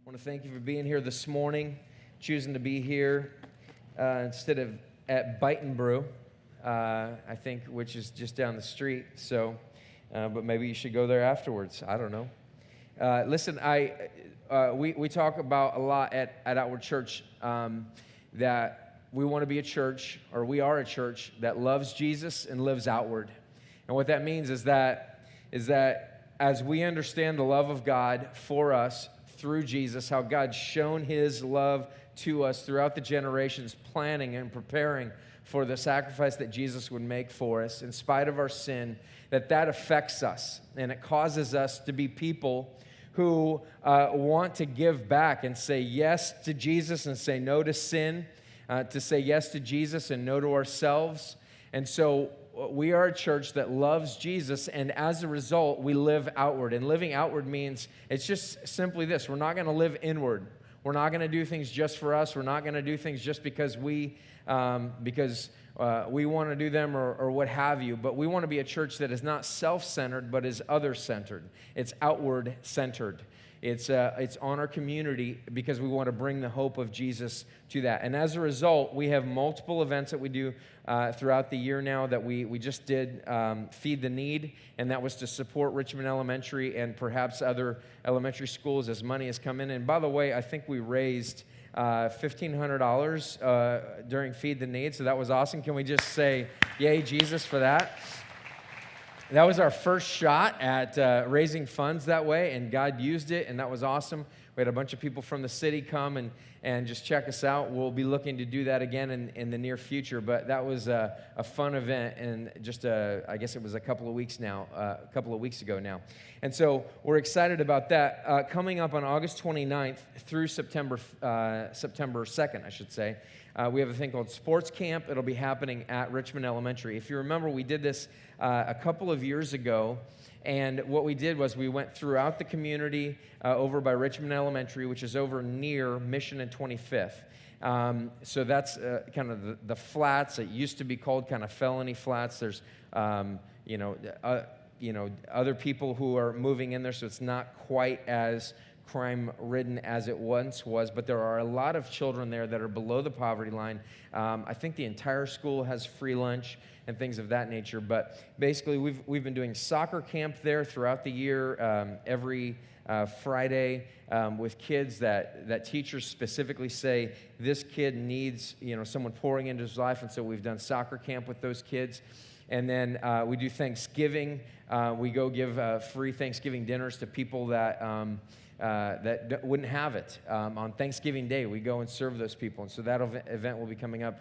I want to thank you for being here this morning, choosing to be here instead of at Bite and Brew, I think, which is just down the street. So, but maybe you should go there afterwards. I don't know. Listen, we talk about a lot at Outward Church that we want to be a church, or we are a church that loves Jesus and lives outward. And what that means is that as we understand the love of God for us through Jesus, how God's shown his love to us throughout the generations, planning and preparing for the sacrifice that Jesus would make for us in spite of our sin, that affects us, and it causes us to be people who want to give back and say yes to Jesus and say no to sin, to say yes to Jesus and no to ourselves. And so we are a church that loves Jesus, and as a result, we live outward. And living outward means it's just simply this. We're not going to live inward. We're not going to do things just for us. We're not going to do things just because we want to do them or what have you. But we want to be a church that is not self-centered, but is other-centered. It's outward-centered. It's on our community because we want to bring the hope of Jesus to that. And as a result, we have multiple events that we do throughout the year now that we just did Feed the Need, and that was to support Richmond Elementary and perhaps other elementary schools as money has come in. And by the way, I think we raised $1,500 during Feed the Need, so that was awesome. Can we just say, yay, Jesus, for that? That was our first shot at raising funds that way, and God used it, and that was awesome. We had a bunch of people from the city come and just check us out. We'll be looking to do that again in the near future, but that was a fun event, and just I guess it was a couple of weeks ago now. And so we're excited about that. Coming up on August 29th through September 2nd, I should say, we have a thing called Sports Camp. It'll be happening at Richmond Elementary. If you remember, we did this a couple of years ago, and what we did was we went throughout the community over by Richmond Elementary, which is over near Mission and 25th. So that's kind of the flats. It used to be called kind of Felony Flats. There's, other people who are moving in there, so it's not quite as crime-ridden as it once was, but there are a lot of children there that are below the poverty line. I think the entire school has free lunch and things of that nature, but basically we've been doing soccer camp there throughout the year, every Friday with kids that teachers specifically say, this kid needs someone pouring into his life, and so we've done soccer camp with those kids. And then we do Thanksgiving. We go give free Thanksgiving dinners to people that wouldn't have it. On Thanksgiving Day, we go and serve those people. And so that event will be coming up.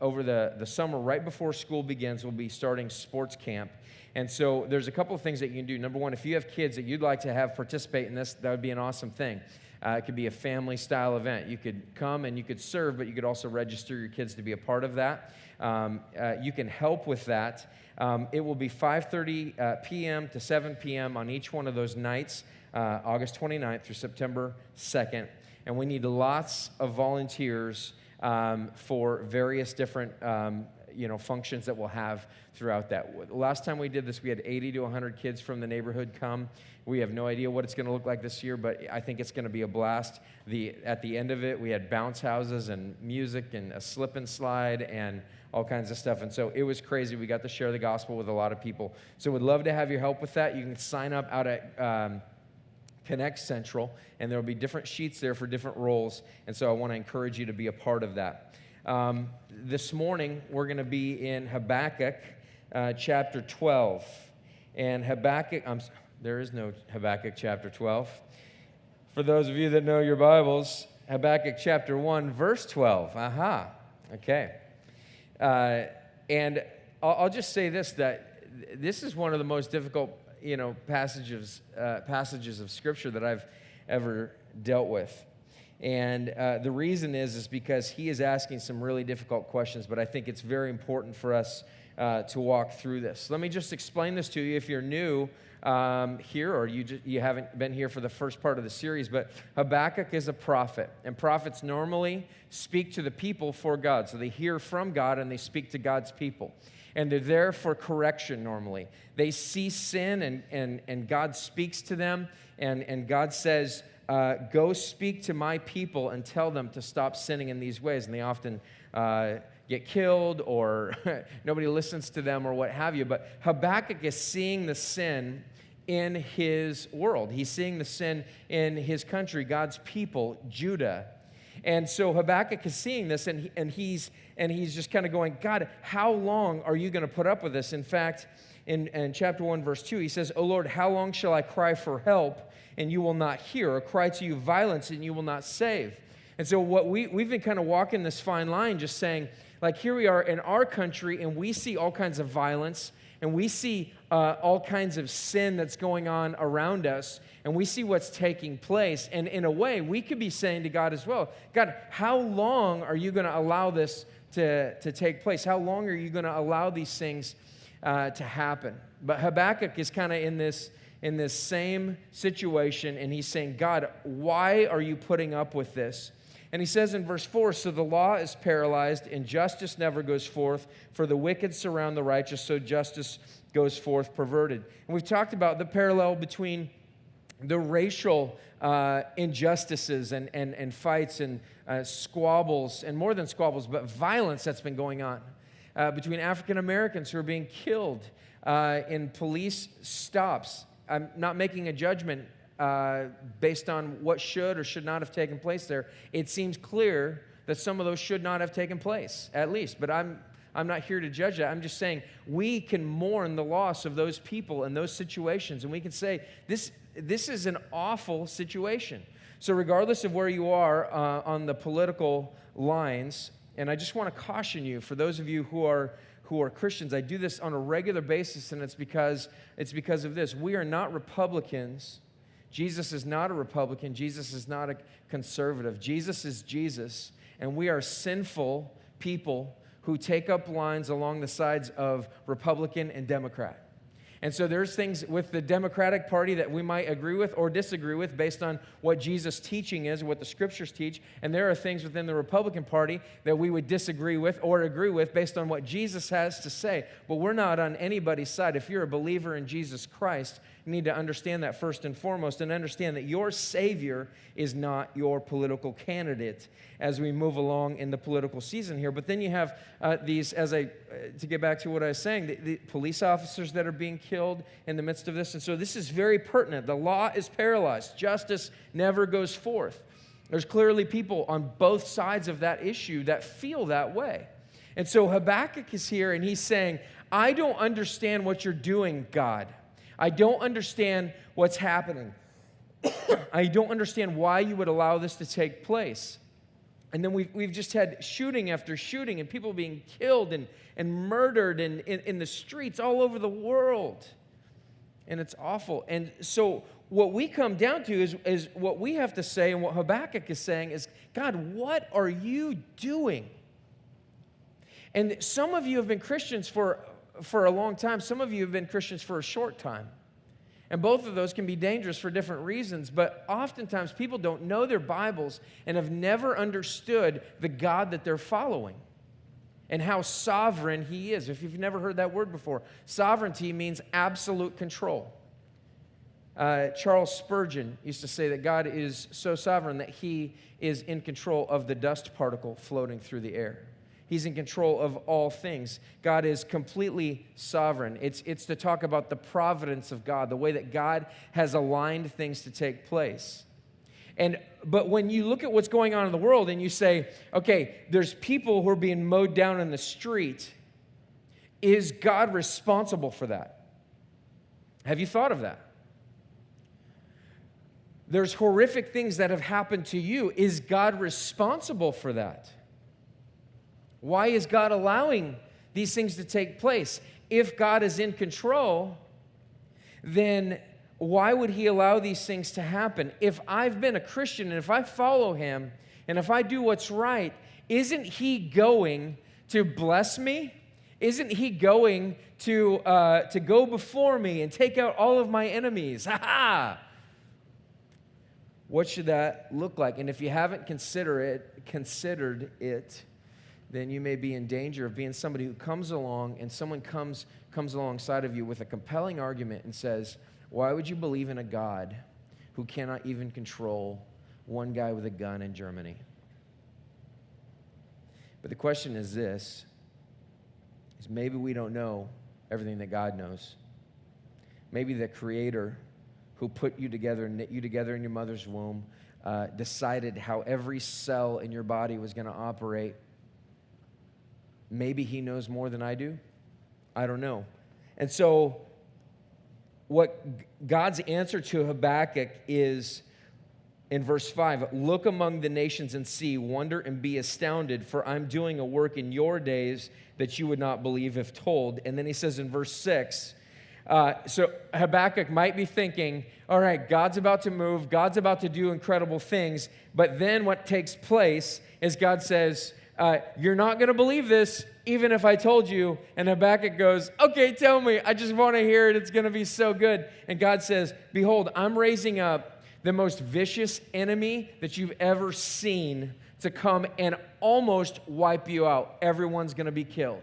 Over the summer, right before school begins, we'll be starting sports camp. And so there's a couple of things that you can do. Number one, if you have kids that you'd like to have participate in this, that would be an awesome thing. It could be a family-style event. You could come and you could serve, but you could also register your kids to be a part of that. You can help with that. It will be 5:30 p.m. to 7 p.m. on each one of those nights, August 29th through September 2nd. And we need lots of volunteers for various different functions that we'll have throughout that. Last time we did this, we had 80 to 100 kids from the neighborhood come. We have no idea what it's going to look like this year, but I think it's going to be a blast. At the end of it, we had bounce houses and music and a slip and slide and all kinds of stuff. And so it was crazy. We got to share the gospel with a lot of people. So we'd love to have your help with that. You can sign up out at Connect Central, and there will be different sheets there for different roles. And so I want to encourage you to be a part of that. This morning, we're going to be in Habakkuk chapter 12. And Habakkuk, there is no Habakkuk chapter 12. For those of you that know your Bibles, Habakkuk chapter 1, verse 12. Aha. Okay. And I'll just say this, that this is one of the most difficult, passages of Scripture that I've ever dealt with. And the reason is because he is asking some really difficult questions, but I think it's very important for us to walk through this. Let me just explain this to you if you're new here, or you haven't been here for the first part of the series. But Habakkuk is a prophet, and prophets normally speak to the people for God. So they hear from God and they speak to God's people. And they're there for correction normally. They see sin and God speaks to them, and God says, go speak to my people and tell them to stop sinning in these ways. And they often get killed, or nobody listens to them, or what have you. But Habakkuk is seeing the sin in his world. He's seeing the sin in his country, God's people, Judah. And so Habakkuk is seeing this, and he's just kind of going, God, how long are you going to put up with this? In fact, in chapter 1, verse 2, he says, O Lord, how long shall I cry for help, and you will not hear, or cry to you violence, and you will not save? And so what we've been kind of walking this fine line, just saying, like, here we are in our country, and we see all kinds of violence, and we see all kinds of sin that's going on around us, and we see what's taking place. And in a way, we could be saying to God as well, God, how long are you going to allow this to take place? How long are you going to allow these things to happen? But Habakkuk is kind of in this same situation, and he's saying, God, why are you putting up with this? And he says in verse 4, so the law is paralyzed, and justice never goes forth, for the wicked surround the righteous, so justice goes forth perverted. And we've talked about the parallel between the racial injustices and fights and squabbles, and more than squabbles, but violence that's been going on between African Americans who are being killed in police stops. I'm not making a judgment based on what should or should not have taken place there. It seems clear that some of those should not have taken place, at least. But I'm not here to judge that. I'm just saying we can mourn the loss of those people in those situations, and we can say this is an awful situation. So regardless of where you are on the political lines, and I just want to caution you, for those of you who are Christians, I do this on a regular basis, and it's because of this. We are not Republicans. Jesus is not a Republican. Jesus is not a conservative. Jesus is Jesus, and we are sinful people who take up lines along the sides of Republican and Democrat. And so there's things with the Democratic Party that we might agree with or disagree with based on what Jesus' teaching is, what the Scriptures teach. And there are things within the Republican Party that we would disagree with or agree with based on what Jesus has to say. But we're not on anybody's side. If you're a believer in Jesus Christ, you need to understand that first and foremost, and understand that your Savior is not your political candidate as we move along in the political season here. But then you have these, to get back to what I was saying, the police officers that are being killed in the midst of this. And so this is very pertinent. The law is paralyzed. Justice never goes forth. There's clearly people on both sides of that issue that feel that way. And so Habakkuk is here, and he's saying, I don't understand what you're doing, God. I don't understand what's happening. I don't understand why you would allow this to take place. And then we've just had shooting after shooting, and people being killed and murdered in the streets all over the world. And it's awful. And so what we come down to is what we have to say, and what Habakkuk is saying is, God, what are you doing? And some of you have been Christians for a long time. Some of you have been Christians for a short time. And both of those can be dangerous for different reasons. But oftentimes people don't know their Bibles and have never understood the God that they're following and how sovereign He is. If you've never heard that word before, sovereignty means absolute control. Charles Spurgeon used to say that God is so sovereign that He is in control of the dust particle floating through the air. He's in control of all things. God is completely sovereign. It's to talk about the providence of God, the way that God has aligned things to take place. But when you look at what's going on in the world and you say, okay, there's people who are being mowed down in the street, is God responsible for that? Have you thought of that? There's horrific things that have happened to you. Is God responsible for that? Why is God allowing these things to take place? If God is in control, then why would He allow these things to happen? If I've been a Christian and if I follow Him and if I do what's right, isn't He going to bless me? Isn't He going to go before me and take out all of my enemies? Ha ha! What should that look like? And if you haven't considered it, then you may be in danger of being somebody who comes along and someone comes alongside of you with a compelling argument and says, why would you believe in a God who cannot even control one guy with a gun in Germany. But the question is this, is maybe we don't know everything that God knows. Maybe the Creator who put you together, knit you together in your mother's womb, decided how every cell in your body was going to operate. Maybe He knows more than I do. I don't know. And so what God's answer to Habakkuk is in verse 5, look among the nations and see, wonder and be astounded, for I'm doing a work in your days that you would not believe if told. And then he says in verse 6, so Habakkuk might be thinking, all right, God's about to move, God's about to do incredible things, but then what takes place is God says, you're not going to believe this, even if I told you. And Habakkuk goes, okay, tell me, I just want to hear it, it's going to be so good. And God says, behold, I'm raising up the most vicious enemy that you've ever seen to come and almost wipe you out. Everyone's going to be killed.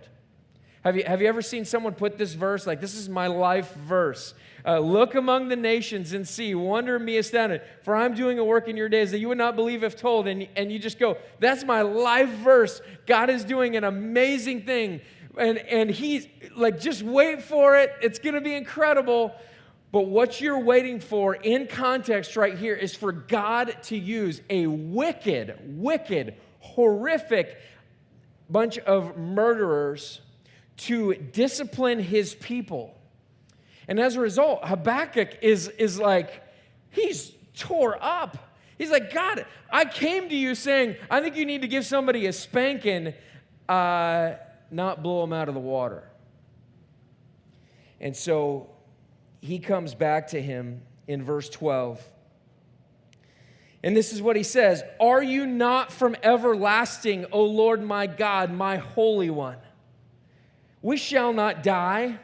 Have you ever seen someone put this verse, like, this is my life verse. Look among the nations and see, wonder and be astounded, for I'm doing a work in your days that you would not believe if told. And you just go, that's my life verse. God is doing an amazing thing. And He's like, just wait for it. It's going to be incredible. But what you're waiting for in context right here is for God to use a wicked, horrific bunch of murderers to discipline His people. And as a result, Habakkuk is like, he's tore up. He's like, God, I came to you saying, I think you need to give somebody a spanking, not blow them out of the water. And so he comes back to him in verse 12. And this is what he says, are you not from everlasting, O Lord my God, my Holy One? We shall not die.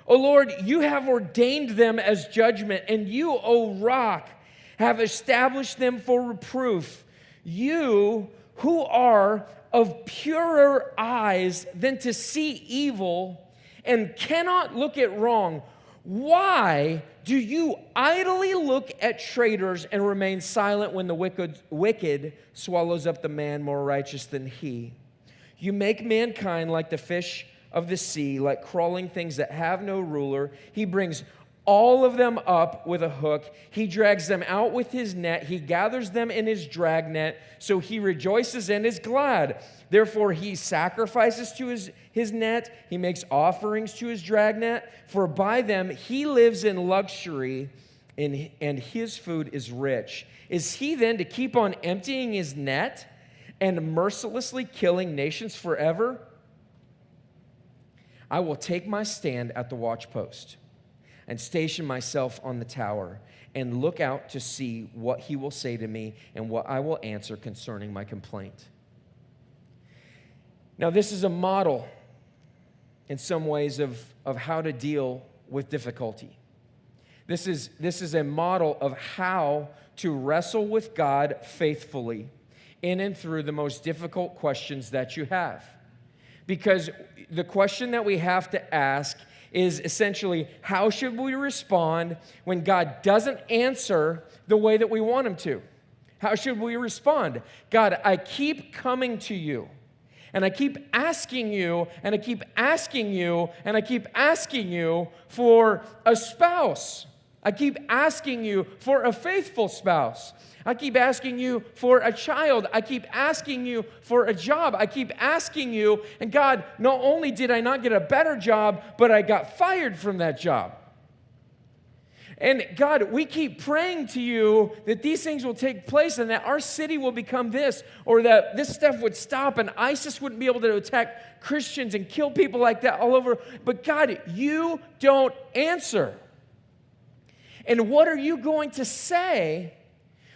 O Lord, you have ordained them as judgment, and you, O rock, have established them for reproof. You who are of purer eyes than to see evil and cannot look at wrong, why do you idly look at traitors and remain silent when the wicked swallows up the man more righteous than he? You make mankind like the fish of the sea, like crawling things that have no ruler. He brings all of them up with a hook. He drags them out with his net. He gathers them in his dragnet. So he rejoices and is glad. Therefore he sacrifices to his net. He makes offerings to his dragnet. For by them he lives in luxury, and his food is rich. Is he then to keep on emptying his net and mercilessly killing nations forever? I will take my stand at the watchpost and station myself on the tower and look out to see what he will say to me and what I will answer concerning my complaint. Now, this is a model in some ways of how to deal with difficulty. This is a model of how to wrestle with God faithfully in and through the most difficult questions that you have. Because the question that we have to ask is essentially, how should we respond when God doesn't answer the way that we want Him to? How should we respond? God, I keep coming to you, and I keep asking you, and I keep asking you, and I keep asking you for a spouse. I keep asking you for a faithful spouse. I keep asking you for a child. I keep asking you for a job. I keep asking you, and God, not only did I not get a better job, but I got fired from that job. And God, we keep praying to you that these things will take place and that our city will become this, or that this stuff would stop and ISIS wouldn't be able to attack Christians and kill people like that all over. But God, you don't answer. And what are you going to say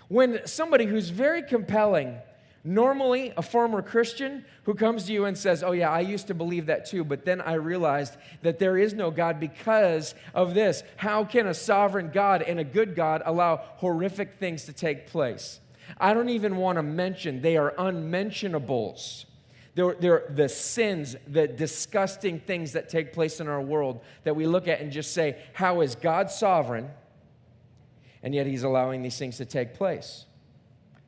when somebody who's very compelling, normally a former Christian, who comes to you and says, oh yeah, I used to believe that too, but then I realized that there is no God because of this. How can a sovereign God and a good God allow horrific things to take place? I don't even want to mention, they are unmentionables. They're the sins, the disgusting things that take place in our world that we look at and just say, how is God sovereign? and yet he's allowing these things to take place.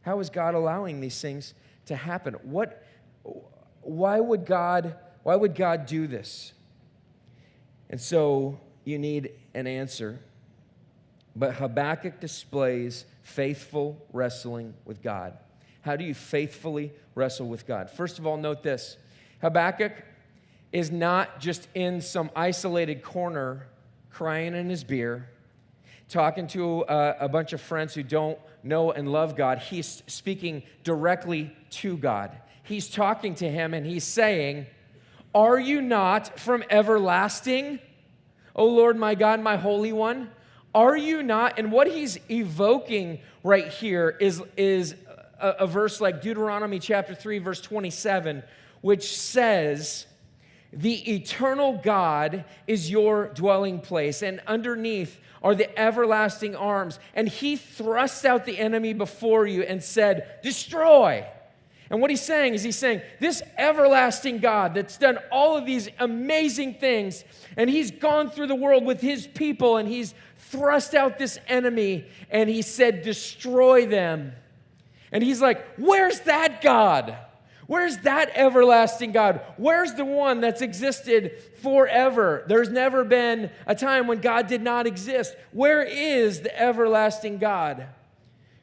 How is God allowing these things to happen? Why would God do this? And so you need an answer. But Habakkuk displays faithful wrestling with God. How do you faithfully wrestle with God? First of all, note this. Habakkuk is not just in some isolated corner crying in his beer, talking to a bunch of friends who don't know and love God. He's speaking directly to God. He's talking to him and he's saying, "Are you not from everlasting, O Lord my God, my Holy One? Are you not?" And what he's evoking right here is a verse like Deuteronomy chapter 3, verse 27, which says, "The eternal God is your dwelling place, and underneath are the everlasting arms. And he thrust out the enemy before you and said, 'Destroy.'" And what he's saying is this everlasting God that's done all of these amazing things, and he's gone through the world with his people, and he's thrust out this enemy, and he said, "Destroy them." And he's like, where's that God? Where's that everlasting God? Where's the one that's existed forever? There's never been a time when God did not exist. Where is the everlasting God?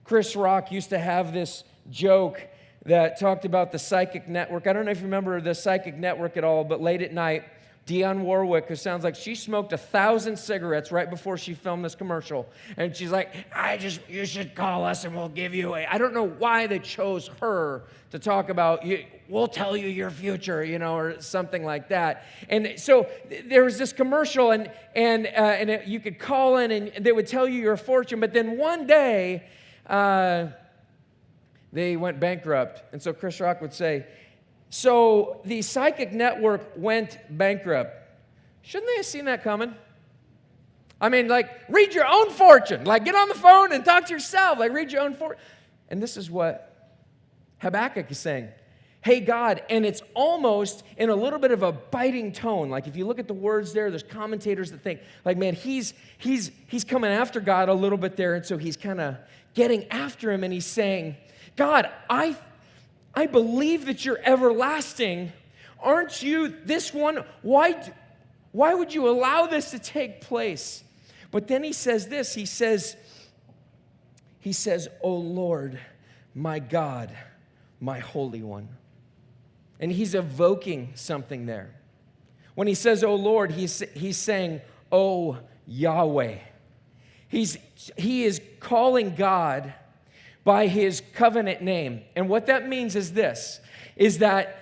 Chris Rock used to have this joke that talked about the psychic network. I don't know if you remember the psychic network at all, but late at night, Dionne Warwick, who sounds like she smoked 1,000 cigarettes right before she filmed this commercial. And she's like, you should call us and we'll give you I don't know why they chose her to talk about, we'll tell you your future, or something like that. And so there was this commercial and you could call in and they would tell you your fortune. But then one day, they went bankrupt. And so Chris Rock would say, "So the psychic network went bankrupt. Shouldn't they have seen that coming? I mean, read your own fortune. Get on the phone and talk to yourself. Read your own fortune." And this is what Habakkuk is saying. Hey, God, and it's almost in a little bit of a biting tone. If you look at the words there's commentators that think, man, he's coming after God a little bit there, and so he's kind of getting after him, and he's saying, "God, I believe that you're everlasting. Aren't you this one? Why would you allow this to take place?" But then he says this. He says, "O Lord, my God, my Holy One." And he's evoking something there. When he says, "O Lord," he's saying, "O Yahweh." He is calling God by his covenant name. And what that means is this, is that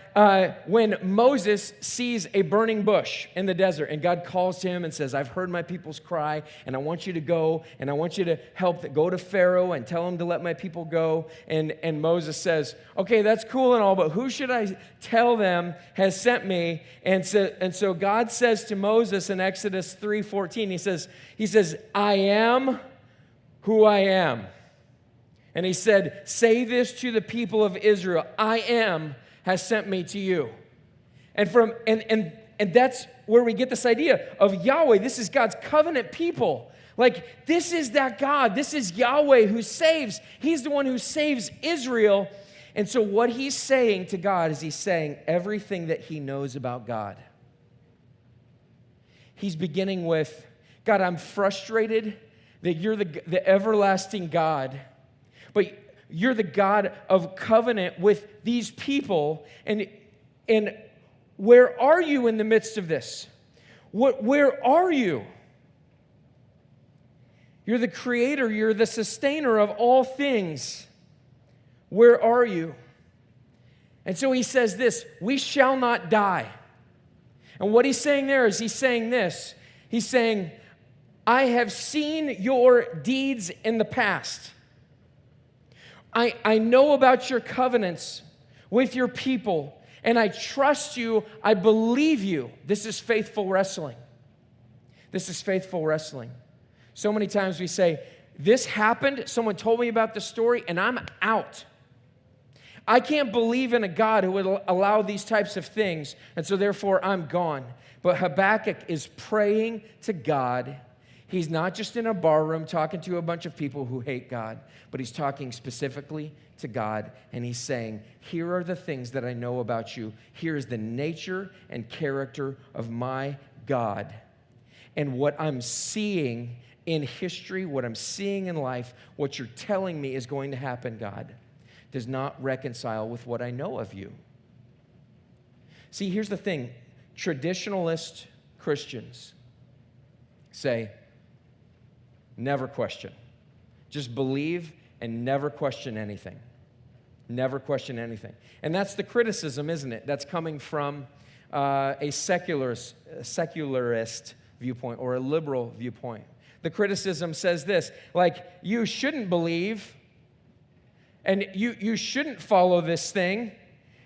when Moses sees a burning bush in the desert and God calls to him and says, "I've heard my people's cry and I want you to go and I want you to go to Pharaoh and tell him to let my people go." And Moses says, "Okay, that's cool and all, but who should I tell them has sent me?" And so God says to Moses in Exodus 3:14, he says, "I am who I am." And he said, "Say this to the people of Israel, I am has sent me to you." And that's where we get this idea of Yahweh. This is God's covenant people. This is that God. This is Yahweh who saves. He's the one who saves Israel. And so what he's saying to God is he's saying everything that he knows about God. He's beginning with, "God, I'm frustrated that you're the everlasting God. But you're the God of covenant with these people. And where are you in the midst of this? Where are you? You're the creator. You're the sustainer of all things. Where are you?" And so he says this, "We shall not die." And what he's saying there is he's saying this. He's saying, "I have seen your deeds in the past. I know about your covenants with your people, and I trust you, I believe you." This is faithful wrestling. This is faithful wrestling. So many times we say, "This happened, someone told me about the story, and I'm out. I can't believe in a God who would allow these types of things, and so therefore I'm gone." But Habakkuk is praying to God. He's not just in a bar room talking to a bunch of people who hate God, but he's talking specifically to God, and he's saying, here are the things that I know about you. Here is the nature and character of my God. And what I'm seeing in history, what I'm seeing in life, what you're telling me is going to happen, God, does not reconcile with what I know of you. See, here's the thing. Traditionalist Christians say, never question. Just believe and never question anything. Never question anything. And that's the criticism, isn't it? That's coming from a secularist viewpoint or a liberal viewpoint. The criticism says this, like, you shouldn't believe and you shouldn't follow this thing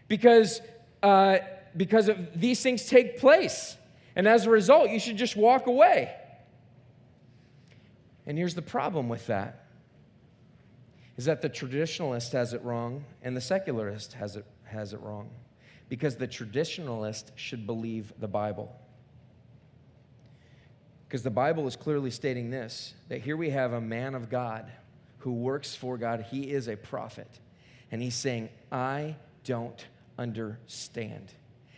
because of these things take place. And as a result, you should just walk away. And here's the problem with that, is that the traditionalist has it wrong and the secularist has it wrong. Because the traditionalist should believe the Bible. Because the Bible is clearly stating this, that here we have a man of God who works for God. He is a prophet. And he's saying, I don't understand.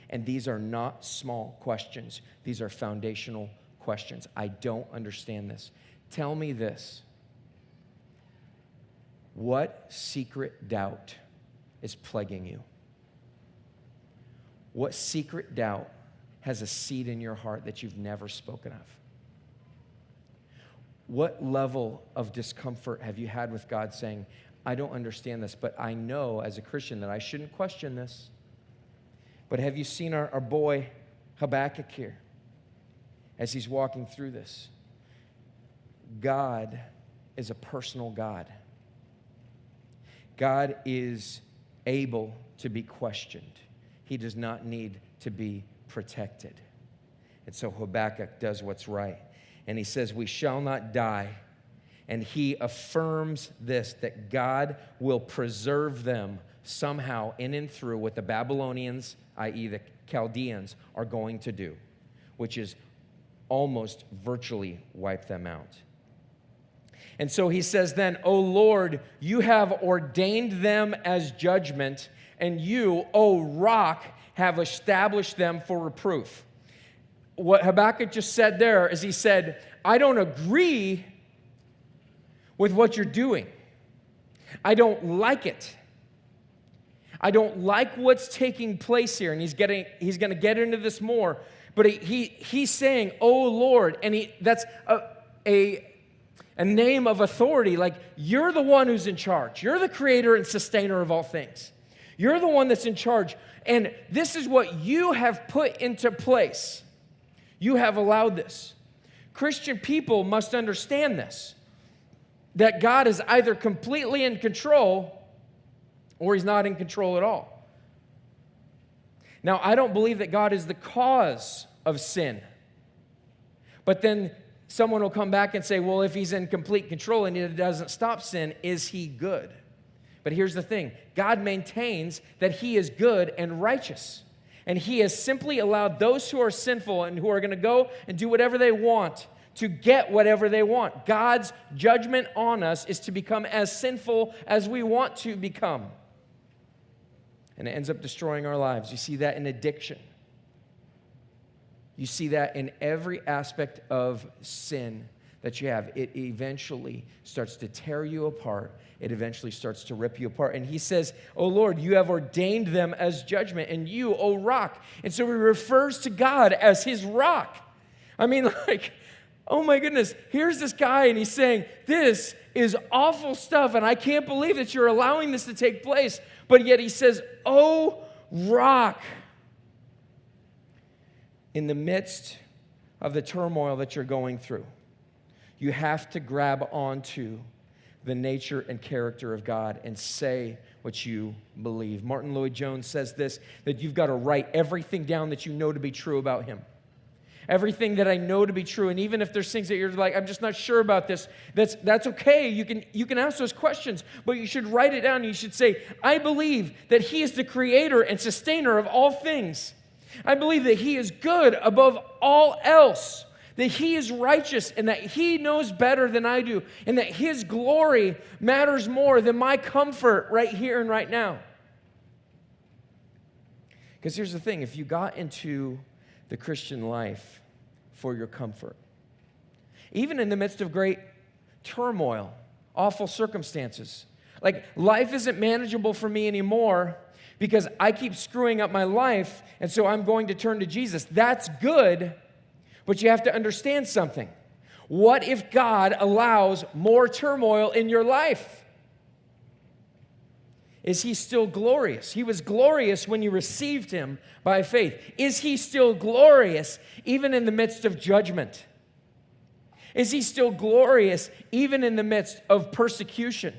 And these are not small questions. These are foundational questions. I don't understand this. Tell me this. What secret doubt is plaguing you? What secret doubt has a seed in your heart that you've never spoken of? What level of discomfort have you had with God saying, I don't understand this, but I know as a Christian that I shouldn't question this? But have you seen our boy Habakkuk here as he's walking through this? God is a personal God. God is able to be questioned. He does not need to be protected. And so Habakkuk does what's right. And he says, we shall not die. And he affirms this, that God will preserve them somehow in and through what the Babylonians, i.e. the Chaldeans, are going to do, which is almost virtually wipe them out. And so he says then, O Lord, you have ordained them as judgment, and you, O rock, have established them for reproof. What Habakkuk just said there is he said, I don't agree with what you're doing. I don't like it. I don't like what's taking place here. And he's going to get into this more. But he's saying, oh Lord, and that's a name of authority, like you're the one who's in charge. You're the creator and sustainer of all things. You're the one that's in charge. And this is what you have put into place. You have allowed this. Christian people must understand this, that God is either completely in control or he's not in control at all. Now, I don't believe that God is the cause of sin. But then someone will come back and say, well, if he's in complete control and it doesn't stop sin, is he good? But here's the thing. God maintains that he is good and righteous. And he has simply allowed those who are sinful and who are going to go and do whatever they want to get whatever they want. God's judgment on us is to become as sinful as we want to become. And it ends up destroying our lives. You see that in addiction. You see that in every aspect of sin that you have. It eventually starts to tear you apart. It eventually starts to rip you apart. And he says, oh Lord, you have ordained them as judgment, and you, oh rock. And so he refers to God as his rock. I mean, like, oh my goodness, here's this guy, and he's saying, this is awful stuff, and I can't believe that you're allowing this to take place. But yet he says, oh rock. In the midst of the turmoil that you're going through, you have to grab onto the nature and character of God and say what you believe. Martin Lloyd-Jones says this, that you've got to write everything down that you know to be true about him. Everything that I know to be true, and even if there's things that you're like, I'm just not sure about this, that's okay. You can ask those questions, but you should write it down. You should say, I believe that he is the creator and sustainer of all things. I believe that he is good above all else, that He is righteous and that He knows better than I do and that His glory matters more than my comfort right here and right now. Because here's the thing, if you got into the Christian life for your comfort, even in the midst of great turmoil, awful circumstances, like life isn't manageable for me anymore because I keep screwing up my life, and so I'm going to turn to Jesus. That's good, but you have to understand something. What if God allows more turmoil in your life? Is He still glorious? He was glorious when you received Him by faith. Is He still glorious even in the midst of judgment? Is He still glorious even in the midst of persecution?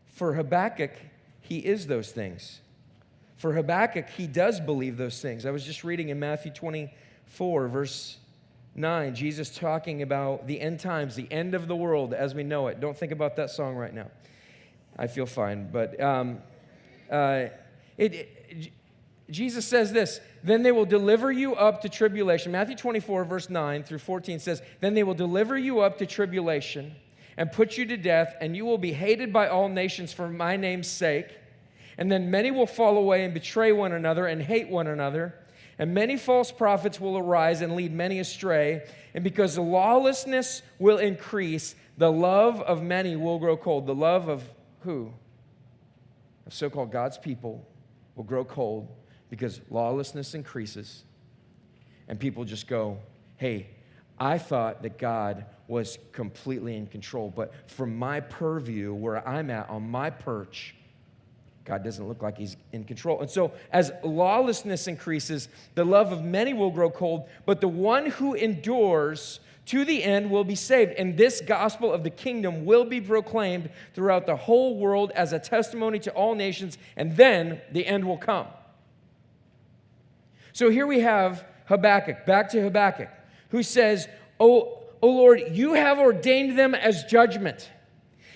For Habakkuk, he is those things. For Habakkuk, he does believe those things. I was just reading in Matthew 24, verse 9, Jesus talking about the end times, the end of the world as we know it. Don't think about that song right now. I feel fine. But Jesus says this, then they will deliver you up to tribulation. Matthew 24, verse 9 through 14 says, then they will deliver you up to tribulation and put you to death, and you will be hated by all nations for my name's sake. And then many will fall away and betray one another and hate one another. And many false prophets will arise and lead many astray. And because the lawlessness will increase, the love of many will grow cold. The love of who? Of so-called God's people will grow cold because lawlessness increases. And people just go, hey, I thought that God was completely in control. But from my purview, where I'm at on my perch, God doesn't look like He's in control. And so as lawlessness increases, the love of many will grow cold, but the one who endures to the end will be saved. And this gospel of the kingdom will be proclaimed throughout the whole world as a testimony to all nations, and then the end will come. So here we have Habakkuk, back to Habakkuk, who says, Oh Lord, you have ordained them as judgment.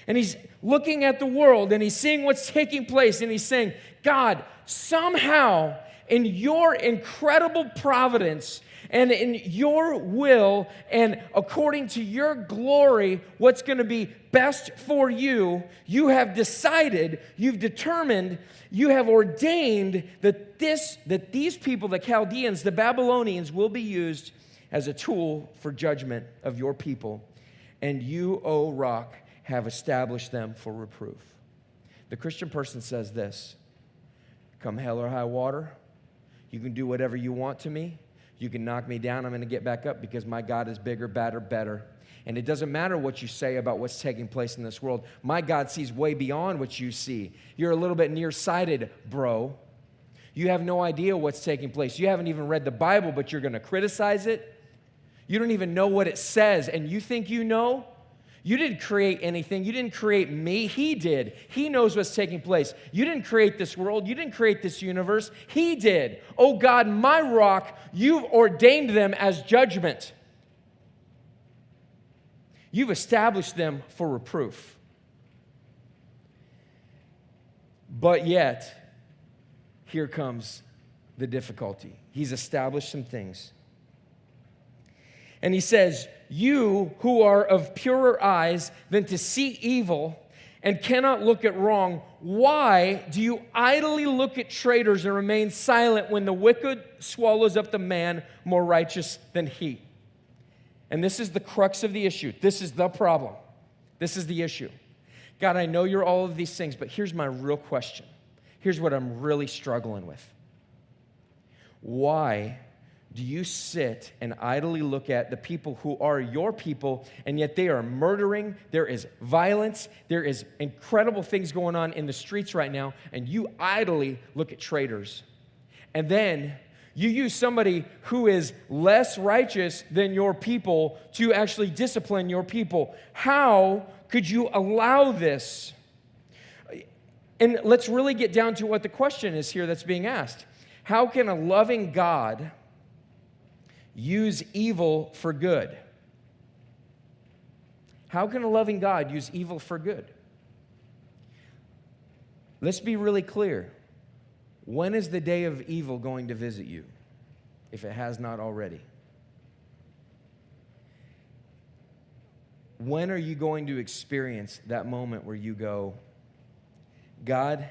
And he's looking at the world and he's seeing what's taking place and he's saying, God, somehow in your incredible providence and in your will and according to your glory, what's going to be best for you, you have decided, you've determined, you have ordained that these people, the Chaldeans, the Babylonians, will be used as a tool for judgment of your people. And you, O rock, have established them for reproof. The Christian person says this, come hell or high water, you can do whatever you want to me. You can knock me down, I'm going to get back up because my God is bigger, badder, better. And it doesn't matter what you say about what's taking place in this world. My God sees way beyond what you see. You're a little bit nearsighted, bro. You have no idea what's taking place. You haven't even read the Bible, but you're going to criticize it. You don't even know what it says, and you think you know? You didn't create anything. You didn't create me. He did. He knows what's taking place. You didn't create this world. You didn't create this universe. He did. Oh God, my rock, you've ordained them as judgment. You've established them for reproof. But yet, here comes the difficulty. He's established some things. And he says, you who are of purer eyes than to see evil and cannot look at wrong, why do you idly look at traitors and remain silent when the wicked swallows up the man more righteous than he? And this is the crux of the issue. This is the problem. This is the issue. God, I know you're all of these things, but here's my real question. Here's what I'm really struggling with. Why do you sit and idly look at the people who are your people, and yet they are murdering, there is violence, there is incredible things going on in the streets right now, and you idly look at traitors. And then you use somebody who is less righteous than your people to actually discipline your people. How could you allow this? And let's really get down to what the question is here that's being asked. How can a loving God use evil for good? How can a loving God use evil for good? Let's be really clear. When is the day of evil going to visit you? if it has not already. When are you going to experience that moment where you go, God,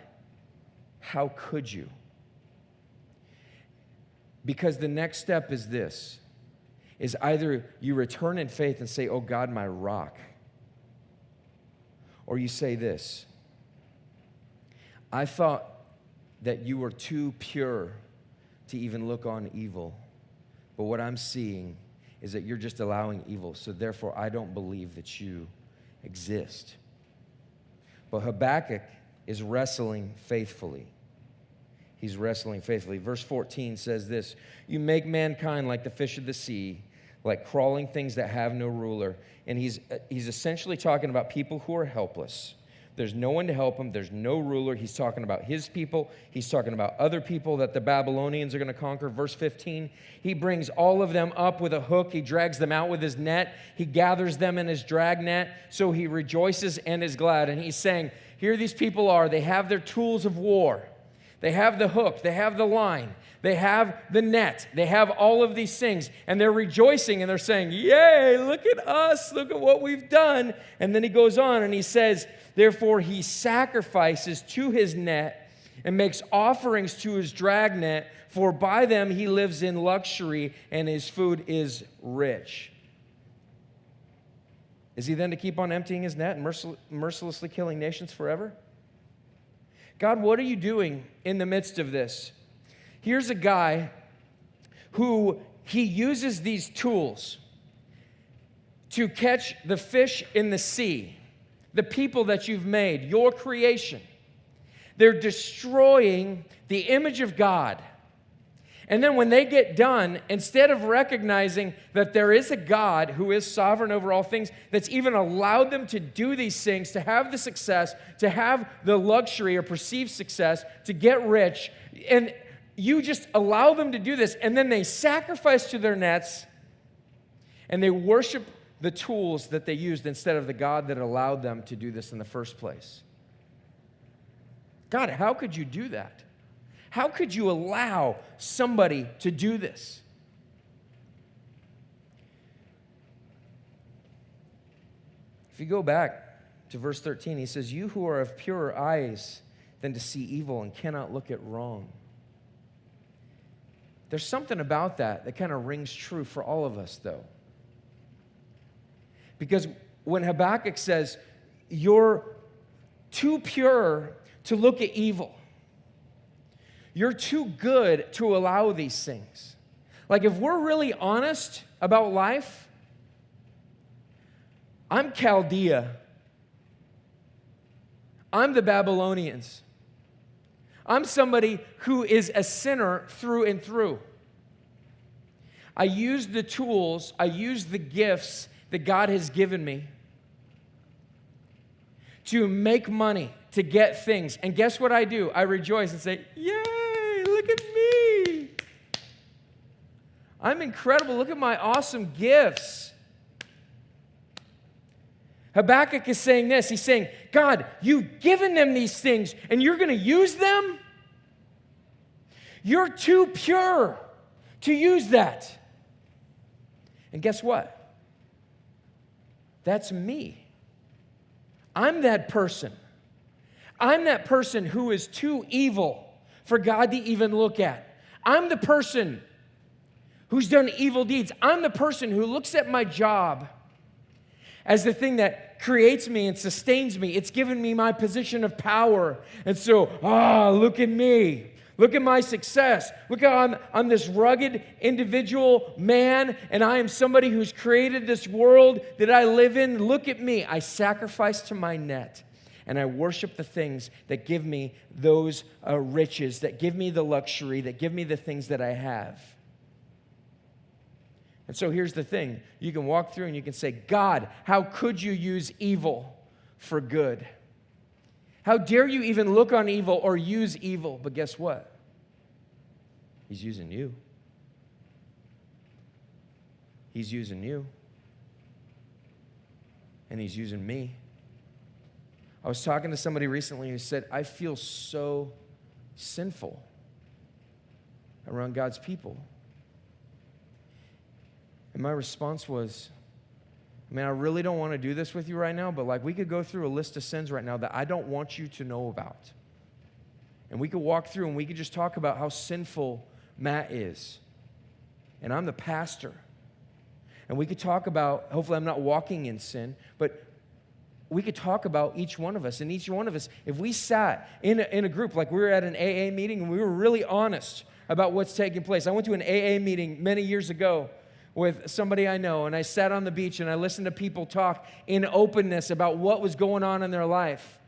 how could you? Because the next step is this, is either you return in faith and say, oh God, my rock, or you say this, I thought that you were too pure to even look on evil, but what I'm seeing is that you're just allowing evil, so therefore I don't believe that you exist. But Habakkuk is wrestling faithfully. He's wrestling faithfully. Verse 14 says this, you make mankind like the fish of the sea, like crawling things that have no ruler. And he's essentially talking about people who are helpless. There's no one to help them. There's no ruler. He's talking about his people. He's talking about other people that the Babylonians are going to conquer. Verse 15, he brings all of them up with a hook. He drags them out with his net. He gathers them in his drag net. So he rejoices and is glad. And he's saying, here these people are. They have their tools of war. They have the hook. They have the line. They have the net. They have all of these things. And they're rejoicing and they're saying, yay, look at us. Look at what we've done. And then he goes on and he says, therefore he sacrifices to his net and makes offerings to his drag net, for by them he lives in luxury and his food is rich. Is he then to keep on emptying his net and mercilessly killing nations forever? God, what are you doing in the midst of this? Here's a guy who he uses these tools to catch the fish in the sea, the people that you've made, your creation. They're destroying the image of God. And then when they get done, instead of recognizing that there is a God who is sovereign over all things, that's even allowed them to do these things, to have the success, to have the luxury or perceived success, to get rich, and you just allow them to do this, and then they sacrifice to their nets, and they worship the tools that they used instead of the God that allowed them to do this in the first place. God, how could you do that? How could you allow somebody to do this? If you go back to verse 13, he says, you who are of purer eyes than to see evil and cannot look at wrong. There's something about that kind of rings true for all of us, though. Because when Habakkuk says, you're too pure to look at evil, you're too good to allow these things. Like, if we're really honest about life, I'm Chaldea. I'm the Babylonians. I'm somebody who is a sinner through and through. I use the tools, I use the gifts that God has given me to make money, to get things. And guess what I do? I rejoice and say, yay, look at me. I'm incredible. Look at my awesome gifts. Habakkuk is saying this. He's saying, God, you've given them these things, and you're going to use them? You're too pure to use that. And guess what? That's me. I'm that person. I'm that person who is too evil for God to even look at. I'm the person who's done evil deeds. I'm the person who looks at my job as the thing that creates me and sustains me. It's given me my position of power. And so, look at me. Look at my success. Look how I'm this rugged individual man, and I am somebody who's created this world that I live in. Look at me. I sacrifice to my net, and I worship the things that give me those riches, that give me the luxury, that give me the things that I have. And so here's the thing. You can walk through and you can say, God, how could you use evil for good? How dare you even look on evil or use evil? But guess what? He's using you. He's using you. And he's using me. I was talking to somebody recently who said, I feel so sinful around God's people. And my response was, I really don't want to do this with you right now, but like we could go through a list of sins right now that I don't want you to know about. And we could walk through and we could just talk about how sinful Matt is. And I'm the pastor. And we could talk about, hopefully I'm not walking in sin, but we could talk about each one of us. And each one of us, if we sat in a group, like we were at an AA meeting and we were really honest about what's taking place. I went to an AA meeting many years ago with somebody I know, and I sat on the beach and I listened to people talk in openness about what was going on in their life.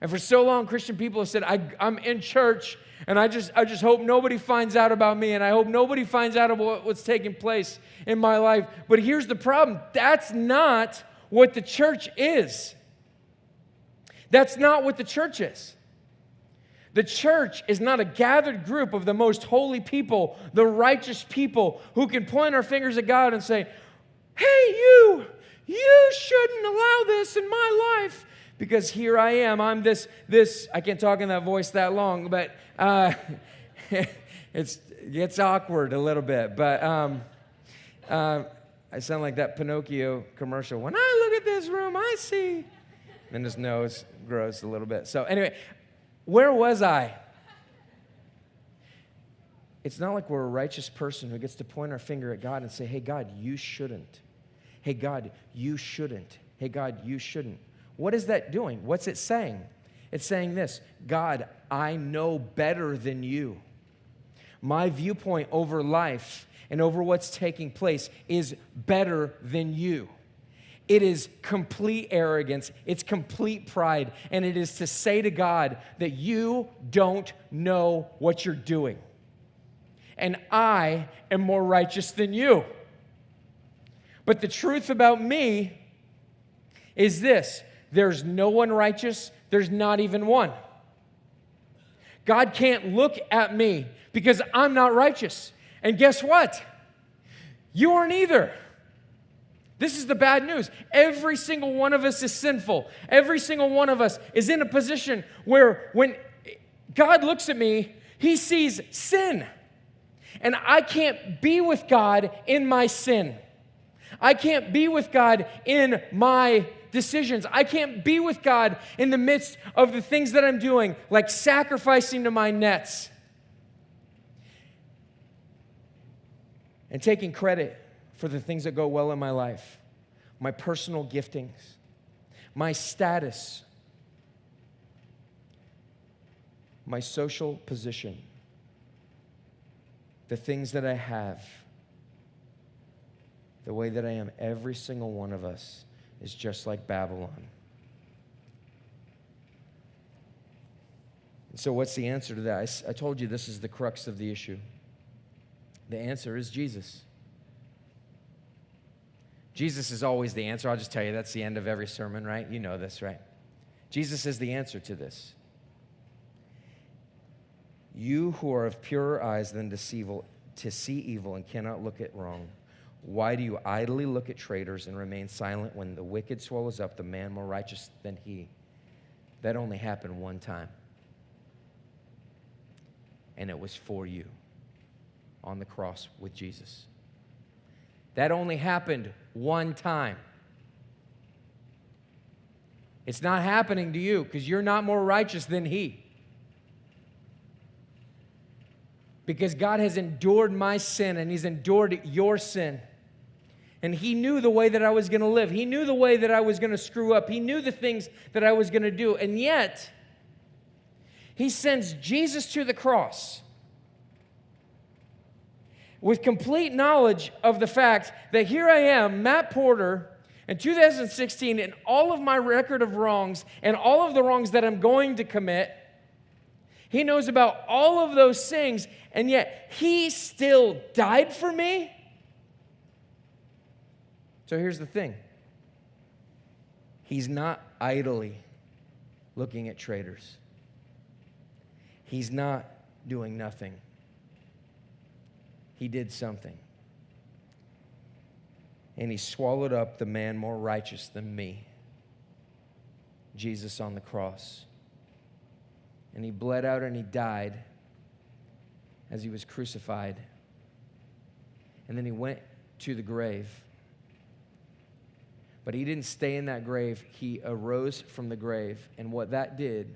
And for so long, Christian people have said, I'm in church, and I just hope nobody finds out about me, and I hope nobody finds out about what's taking place in my life. But here's the problem. That's not what the church is. That's not what the church is. The church is not a gathered group of the most holy people, the righteous people who can point our fingers at God and say, hey, you shouldn't allow this in my life. Because here I am, I'm this, I can't talk in that voice that long, but it gets awkward a little bit. But I sound like that Pinocchio commercial. When I look at this room, I see. And his nose grows a little bit. So anyway, where was I? It's not like we're a righteous person who gets to point our finger at God and say, hey, God, you shouldn't. Hey, God, you shouldn't. Hey, God, you shouldn't. What is that doing? What's it saying? It's saying this, God, I know better than you. My viewpoint over life and over what's taking place is better than you. It is complete arrogance, it's complete pride, and it is to say to God that you don't know what you're doing. And I am more righteous than you. But the truth about me is this. There's no one righteous. There's not even one. God can't look at me because I'm not righteous. And guess what? You aren't either. This is the bad news. Every single one of us is sinful. Every single one of us is in a position where when God looks at me, he sees sin. And I can't be with God in my sin. I can't be with God in my decisions. I can't be with God in the midst of the things that I'm doing, like sacrificing to my nets and taking credit for the things that go well in my life, my personal giftings, my status, my social position, the things that I have, the way that I am. Every single one of us is just like Babylon. And so what's the answer to that? I told you this is the crux of the issue. The answer is Jesus. Jesus is always the answer. I'll just tell you, that's the end of every sermon, right? You know this, right? Jesus is the answer to this. You who are of purer eyes than to see evil and cannot look at wrong, why do you idly look at traitors and remain silent when the wicked swallows up the man more righteous than he? That only happened one time. And it was for you on the cross with Jesus. That only happened one time. It's not happening to you because you're not more righteous than he. Because God has endured my sin and he's endured your sin. And he knew the way that I was going to live. He knew the way that I was going to screw up. He knew the things that I was going to do. And yet, he sends Jesus to the cross with complete knowledge of the fact that here I am, Matt Porter, in 2016, and all of my record of wrongs and all of the wrongs that I'm going to commit. He knows about all of those things, and yet he still died for me. So here's the thing. He's not idly looking at traitors. He's not doing nothing. He did something. And he swallowed up the man more righteous than me, Jesus on the cross. And he bled out and he died as he was crucified. And then he went to the grave. But he didn't stay in that grave. He arose from the grave. And what that did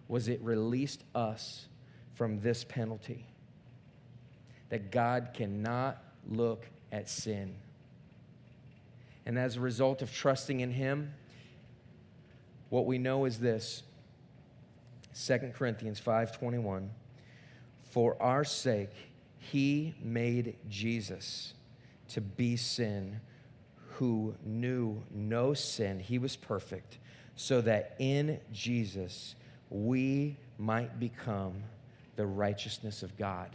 was it released us from this penalty. That God cannot look at sin. And as a result of trusting in him, what we know is this. 2 Corinthians 5:21. For our sake, he made Jesus to be sin, who knew no sin. He was perfect, so that in Jesus we might become the righteousness of God.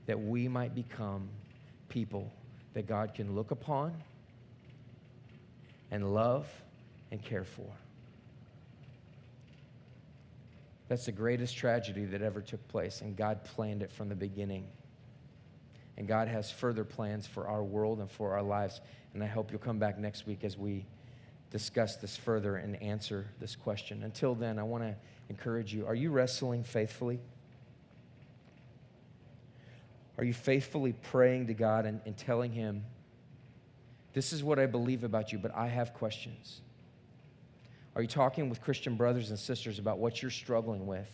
That we might become people that God can look upon and love and care for. That's the greatest tragedy that ever took place, and God planned it from the beginning. And God has further plans for our world and for our lives. And I hope you'll come back next week as we discuss this further and answer this question. Until then, I want to encourage you. Are you wrestling faithfully? Are you faithfully praying to God and telling him, this is what I believe about you, but I have questions? Are you talking with Christian brothers and sisters about what you're struggling with?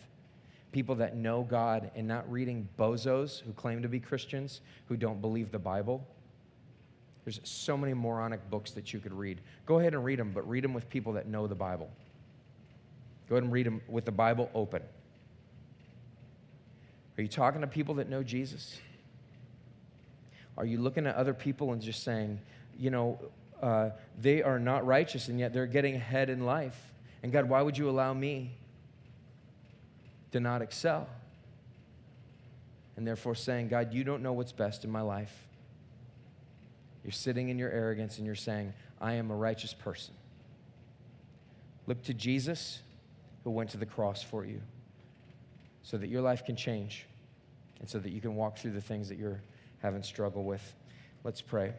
People that know God, and not reading bozos who claim to be Christians who don't believe the Bible? There's so many moronic books that you could read. Go ahead and read them, but read them with people that know the Bible. Go ahead and read them with the Bible open. Are you talking to people that know Jesus? Are you looking at other people and just saying, they are not righteous, and yet they're getting ahead in life? And God, why would you allow me to not excel? And therefore saying, God, you don't know what's best in my life. You're sitting in your arrogance and you're saying, I am a righteous person. Look to Jesus, who went to the cross for you, so that your life can change and so that you can walk through the things that you're having struggle with. Let's pray.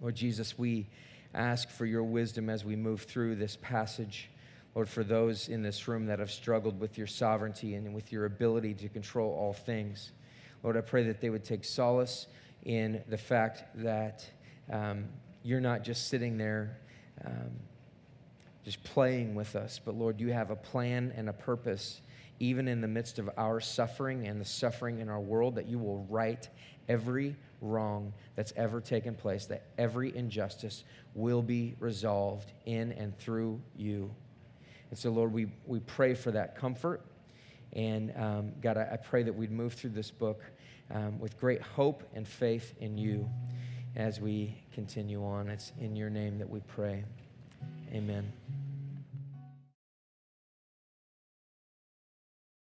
Lord Jesus, we ask for your wisdom as we move through this passage. Lord, for those in this room that have struggled with your sovereignty and with your ability to control all things, Lord, I pray that they would take solace in the fact that you're not just sitting there just playing with us, but Lord, you have a plan and a purpose even in the midst of our suffering and the suffering in our world, that you will right every wrong that's ever taken place, that every injustice will be resolved in and through you. And so, Lord, we pray for that comfort. And God, I pray that we'd move through this book with great hope and faith in you as we continue on. It's in your name that we pray. Amen.